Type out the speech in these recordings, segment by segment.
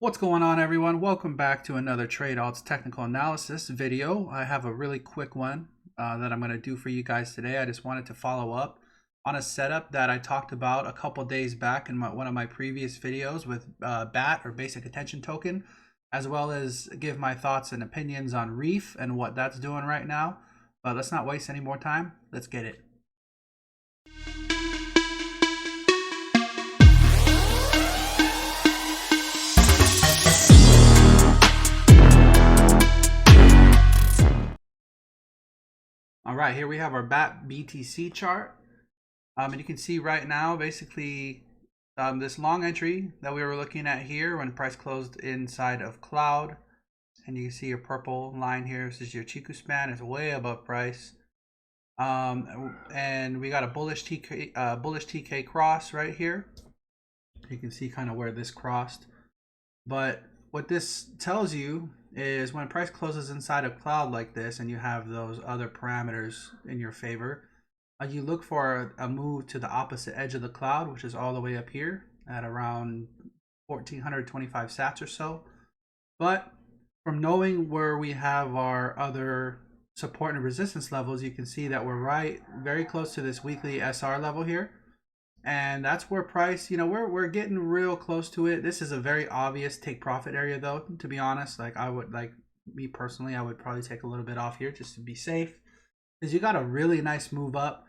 What's going on, everyone? Welcome back to another Trade Alts technical analysis video. I have a really quick one that I'm going to do for you guys today. I just wanted to follow up on a setup that I talked about a couple days back in one of my previous videos with BAT, or Basic Attention Token, as well as give my thoughts and opinions on REEF and what that's doing right now. But let's not waste any more time. Let's get it. All right, here we have our BAT BTC chart. And you can see right now, basically, this long entry that we were looking at here when price closed inside of cloud. And you can see your purple line here. This is your Chiku span. It's way above price. And we got a bullish TK cross right here. You can see kind of where this crossed. But what this tells you is when price closes inside of cloud like this and you have those other parameters in your favor, you look for a move to the opposite edge of the cloud, which is all the way up here at around 1425 sats or so. But from knowing where we have our other support and resistance levels, you can see that we're very close to this weekly SR level here. And that's where price, we're getting real close to it. This is a very obvious take profit area though, to be honest. Me personally, I would probably take a little bit off here just to be safe, because you got a really nice move up.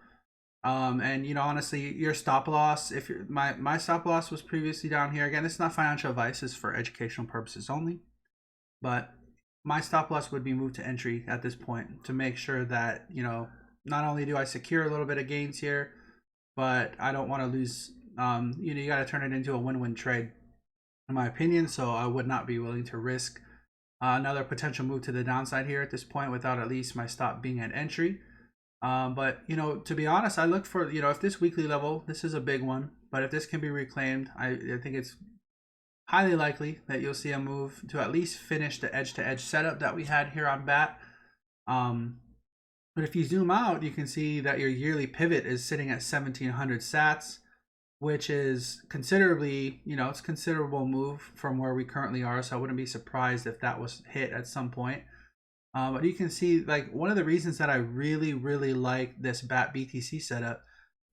And honestly, your stop loss, if you're, my stop loss was previously down here. Again, it's not financial advice, it's for educational purposes only. But my stop loss would be moved to entry at this point to make sure that, not only do I secure a little bit of gains here, but I don't want to lose. You got to turn it into a win-win trade, in my opinion. So I would not be willing to risk another potential move to the downside here at this point without at least my stop being at entry. But to be honest, I look for, if this weekly level, this is a big one, but if this can be reclaimed, I think it's highly likely that you'll see a move to at least finish the edge-to-edge setup that we had here on BAT. But if you zoom out, you can see that your yearly pivot is sitting at 1700 sats, which is considerably, it's a considerable move from where we currently are. So I wouldn't be surprised if that was hit at some point. But you can see, like, one of the reasons that I really like this BAT BTC setup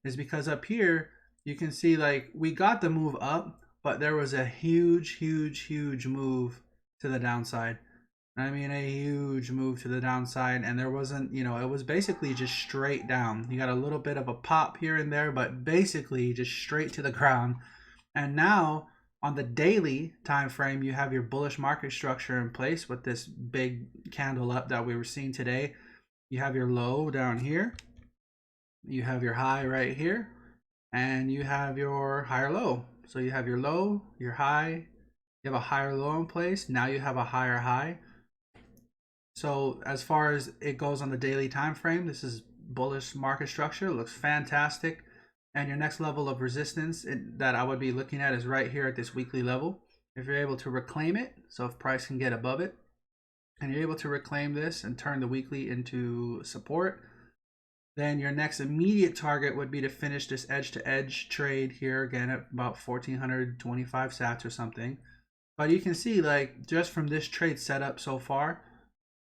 is because up here, you can see, like, we got the move up, but there was a huge move to the downside. I mean, a huge move to the downside, and there wasn't, it was basically just straight down. You got a little bit of a pop here and there, but basically just straight to the ground. And now on the daily time frame, you have your bullish market structure in place with this big candle up that we were seeing today. You have your low down here, you have your high right here, and you have your higher low. So you have your low, your high, you have a higher low in place. Now you have a higher high. So as far as it goes on the daily time frame, this is bullish market structure. It looks fantastic. And your next level of resistance that I would be looking at is right here at this weekly level. If you're able to reclaim it, so if price can get above it, and you're able to reclaim this and turn the weekly into support, then your next immediate target would be to finish this edge-to-edge trade here again at about 1425 sats or something. But you can see, like, just from this trade setup so far,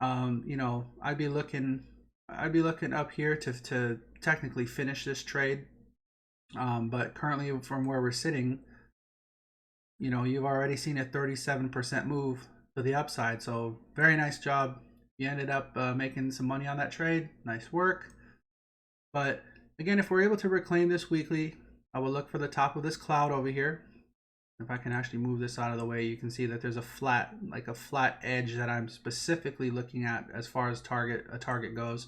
I'd be looking up here to technically finish this trade. But currently from where we're sitting, you've already seen a 37% move to the upside. So very nice job. You ended up making some money on that trade. Nice work. But again, if we're able to reclaim this weekly, I will look for the top of this cloud over here. If I can actually move this out of the way, you can see that there's a flat edge that I'm specifically looking at as far as a target goes.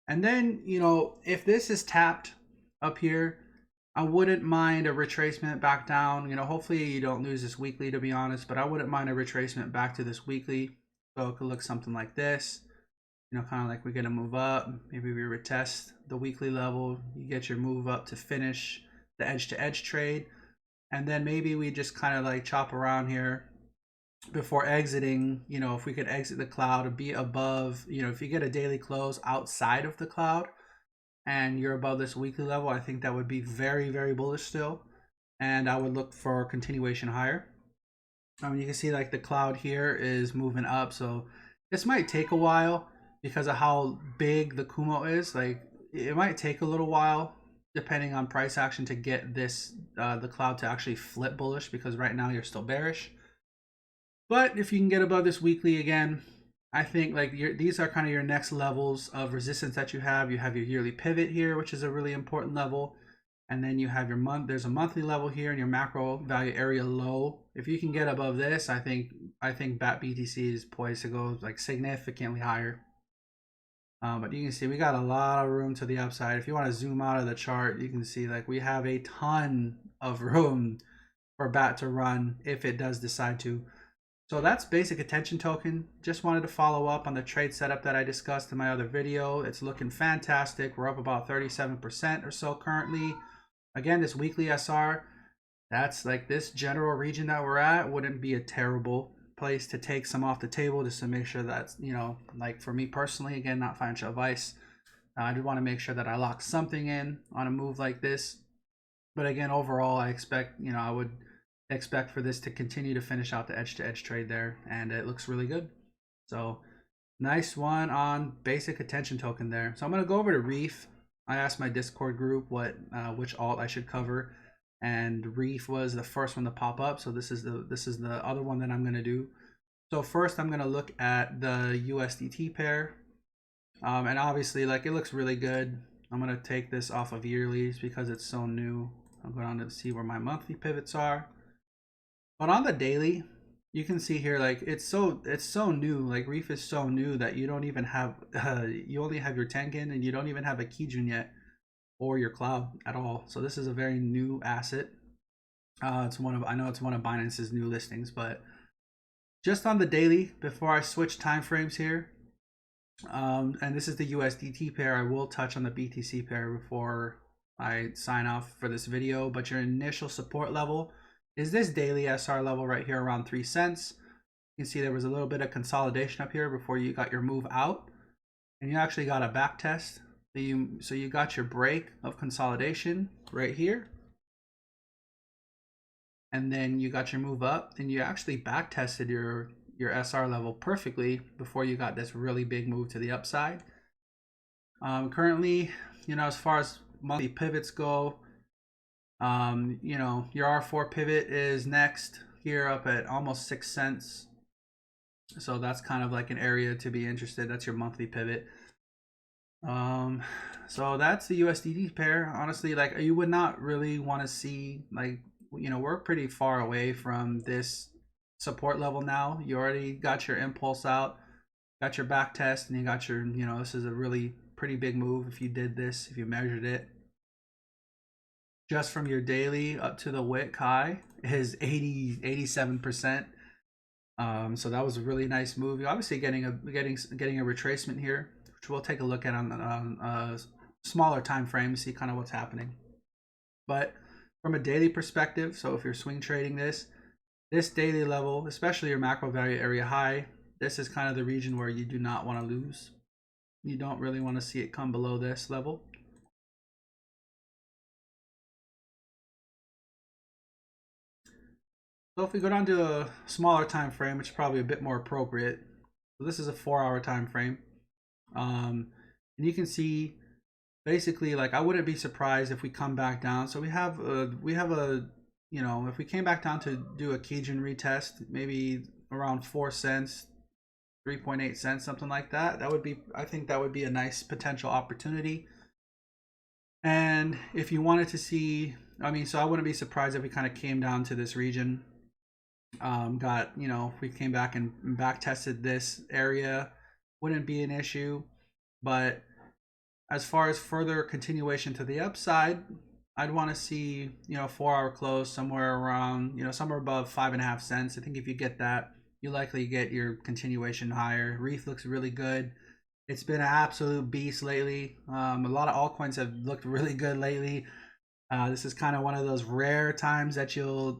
And then, if this is tapped up here, I wouldn't mind a retracement back down. Hopefully you don't lose this weekly, to be honest, but I wouldn't mind a retracement back to this weekly. So it could look something like this, kind of like we're going to move up. Maybe we retest the weekly level. You get your move up to finish the edge-to-edge trade. And then maybe we just kind of like chop around here before exiting. If we could exit the cloud or be above, if you get a daily close outside of the cloud and you're above this weekly level, I think that would be very bullish still. And I would look for continuation higher. You can see like the cloud here is moving up, so this might take a while because of how big the Kumo is. Like it might take a little while depending on price action to get this the cloud to actually flip bullish, because right now you're still bearish. But if you can get above this weekly again, I think like these are kind of your next levels of resistance that you have. You have your yearly pivot here, which is a really important level. And then you have your there's a monthly level here and your macro value area low. If you can get above this, I think BAT BTC is poised to go like significantly higher. But you can see we got a lot of room to the upside. If you want to zoom out of the chart, you can see like we have a ton of room for BAT to run if it does decide to. So that's basic attention token. Just wanted to follow up on the trade setup that I discussed in my other video. It's looking fantastic. We're up about 37% or so currently. Again, this weekly SR, that's like this general region that we're at wouldn't be a terrible place to take some off the table, just to make sure that's, you know, like for me personally, again, not financial advice, I did want to make sure that I lock something in on a move like this. But again, overall, I expect, you know, I would expect for this to continue to finish out the edge-to-edge trade there, and it looks really good. So nice one on basic attention token there. So I'm going to go over to Reef. I asked my Discord group what which alt I should cover, and Reef was the first one to pop up. So this is the other one that I'm going to do. So first I'm going to look at the USDT pair, and obviously like it looks really good. I'm going to take this off of yearlies because it's so new. I'm going to see where my monthly pivots are. But on the daily, you can see here like it's so new. Like Reef is so new that you don't even have you only have your Tengen and you don't even have a Kijun yet, or your cloud at all. So this is a very new asset. It's one of, I know it's one of Binance's new listings, but just on the daily before I switch time frames here, and this is the USDT pair. I will touch on the BTC pair before I sign off for this video. But your initial support level is this daily SR level right here around 3 cents. You can see there was a little bit of consolidation up here before you got your move out, and you actually got a back test. So you got your break of consolidation right here, and then you got your move up, and you actually back tested your SR level perfectly before you got this really big move to the upside. Currently, you know, as far as monthly pivots go, you know, your R4 pivot is next here up at almost 6 cents. So that's kind of like an area to be interested. That's your monthly pivot. So that's the USDT pair. Honestly, like you would not really want to see, like, you know, we're pretty far away from this support level now. You already got your impulse out, got your back test, and you got your, you know, this is a really pretty big move if you did this, if you measured it. Just from your daily up to the wick high is 87%. So that was a really nice move. You're obviously getting a retracement here, which we'll take a look at on a smaller time frame, see kind of what's happening. But from a daily perspective, so if you're swing trading this daily level, especially your macro value area high, this is kind of the region where you do not want to lose. You don't really want to see it come below this level. So if we go down to a smaller time frame, which is probably a bit more appropriate. So this is a 4-hour time frame. And you can see basically, like, I wouldn't be surprised if we come back down. So we have a you know, if we came back down to do a Kijun retest, maybe around 4 cents, 3.8 cents, something like that. That would be, I think that would be a nice potential opportunity. And if you wanted to see, I mean, so I wouldn't be surprised if we kind of came down to this region. Got, you know, if we came back and back tested this area, wouldn't be an issue. But as far as further continuation to the upside, I'd want to see, you know, 4-hour close somewhere around, you know, somewhere above 5.5 cents. I think if you get that, you likely get your continuation higher. Reef looks really good. It's been an absolute beast lately. A lot of altcoins have looked really good lately. This is kind of one of those rare times that you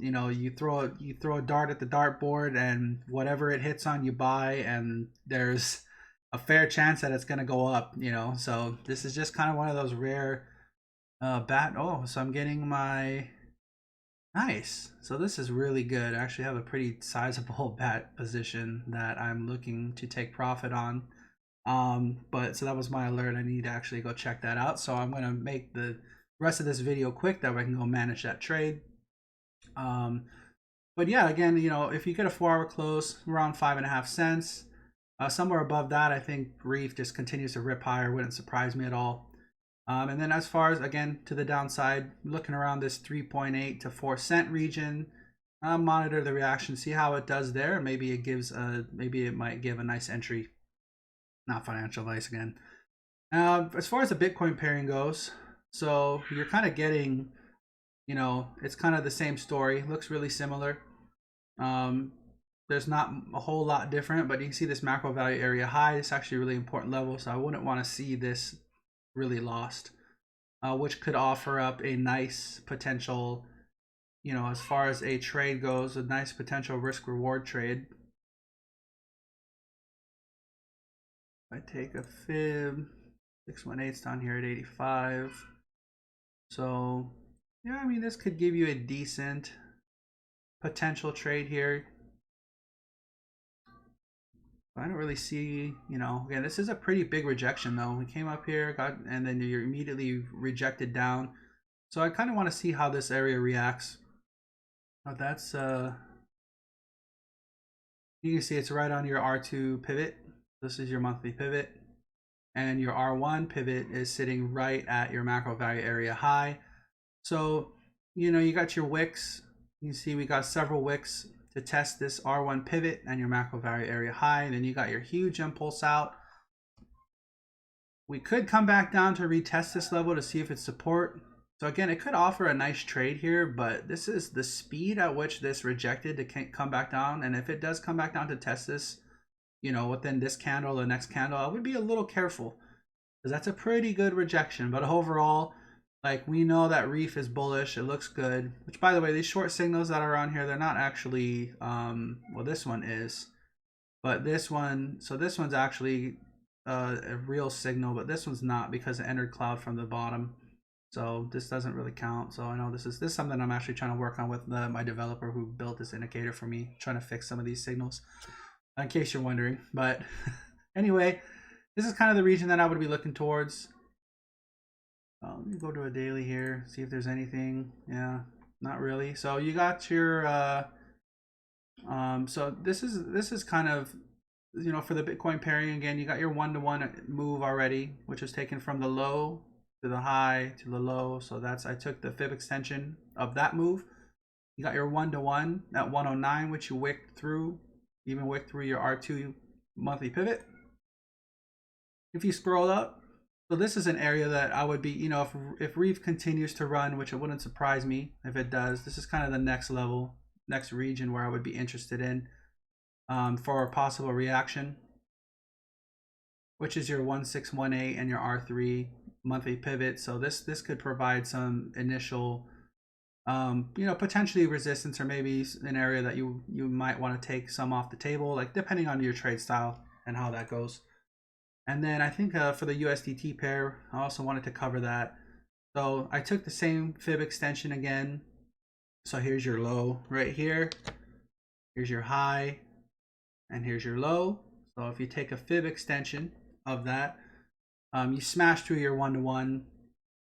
throw a dart at the dartboard, and whatever it hits on, you buy, and there's a fair chance that it's gonna go up. You know, so this is just kind of one of those rare so I'm getting my Nice. So this is really good. I actually have a pretty sizable bet position that I'm looking to take profit on. But so that was my alert. I need to actually go check that out. So I'm going to make the rest of this video quick, that way I can go manage that trade. But yeah, again, you know, if you get a 4-hour close around 5.5 cents, somewhere above that, I think Reef just continues to rip higher. Wouldn't surprise me at all. And then as far as, again, to the downside, looking around this 3.8 to 4 cent region, monitor the reaction, see how it does there. Maybe it gives maybe it might give a nice entry. Not financial advice again. As far as the Bitcoin pairing goes, so you're kind of getting, you know, it's kind of the same story. Looks really similar. There's not a whole lot different, but you can see this macro value area high. It's actually a really important level, so I wouldn't want to see this really lost, which could offer up a nice potential, you know, as far as a trade goes, a nice potential risk reward trade. If I take a fib, 618's down here at 85. So yeah, I mean, this could give you a decent potential trade here. I don't really see, you know, again, this is a pretty big rejection though. We came up here, and then you're immediately rejected down. So I kind of want to see how this area reacts. But that's, you can see it's right on your R2 pivot. This is your monthly pivot. And your R1 pivot is sitting right at your macro value area high. So, you know, you got your wicks. You can see we got several wicks to test this R1 pivot and your macro value area high. And then you got your huge impulse out. We could come back down to retest this level to see if it's support. So again, it could offer a nice trade here, but this is the speed at which this rejected to come back down. And if it does come back down to test this, you know, within this candle, the next candle, I would be a little careful, because that's a pretty good rejection. But overall, like, we know that Reef is bullish. It looks good. Which, by the way, these short signals that are on here, they're not actually, well, this one is. But this one, so this one's actually a real signal, but this one's not, because it entered cloud from the bottom. So this doesn't really count. So I know this is something I'm actually trying to work on with my developer who built this indicator for me, trying to fix some of these signals, in case you're wondering. But anyway, this is kind of the region that I would be looking towards. Let me go to a daily here, see if there's anything. Yeah, not really. So you got your so this is kind of, you know, for the Bitcoin pairing, again, you got your 1-to-1 move already, which was taken from the low to the high to the low. So that's, I took the fib extension of that move. You got your 1-to-1 at 109, which you wicked through, even wicked through your R2 monthly pivot. If you scroll up, so this is an area that I would be, you know, if Reef continues to run, which it wouldn't surprise me if it does, this is kind of the next level, next region where I would be interested in for a possible reaction, which is your 1618 and your R3 monthly pivot. So this could provide some initial, you know, potentially resistance, or maybe an area that you might want to take some off the table, like depending on your trade style and how that goes. And then I think for the USDT pair, I also wanted to cover that. So I took the same fib extension again. So here's your low right here. Here's your high, and here's your low. So if you take a fib extension of that, you smash through your 1-to-1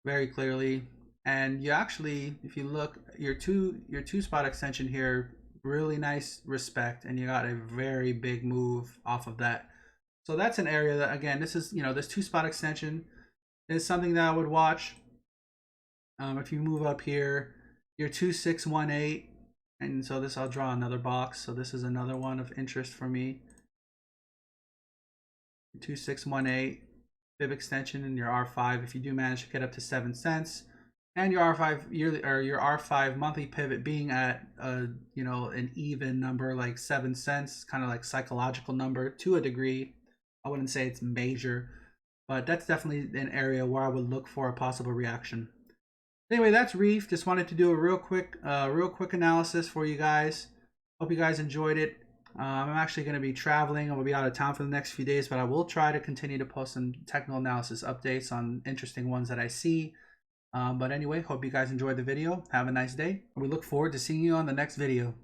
very clearly. And you actually, if you look, your two spot extension here, really nice respect, and you got a very big move off of that. So that's an area that, again, this is, you know, this 2-spot extension is something that I would watch. If you move up here, your 2618, and so this, I'll draw another box. So this is another one of interest for me. 2618 fib extension in your R5. If you do manage to get up to 7 cents, and your R5 yearly, or your R5 monthly pivot being at you know, an even number like 7 cents, kind of like psychological number to a degree. I wouldn't say it's major, but that's definitely an area where I would look for a possible reaction. Anyway, that's Reef. Just wanted to do a real quick analysis for you guys. Hope you guys enjoyed it. I'm actually going to be traveling. I will be out of town for the next few days, but I will try to continue to post some technical analysis updates on interesting ones that I see. But anyway, hope you guys enjoyed the video. Have a nice day. We look forward to seeing you on the next video.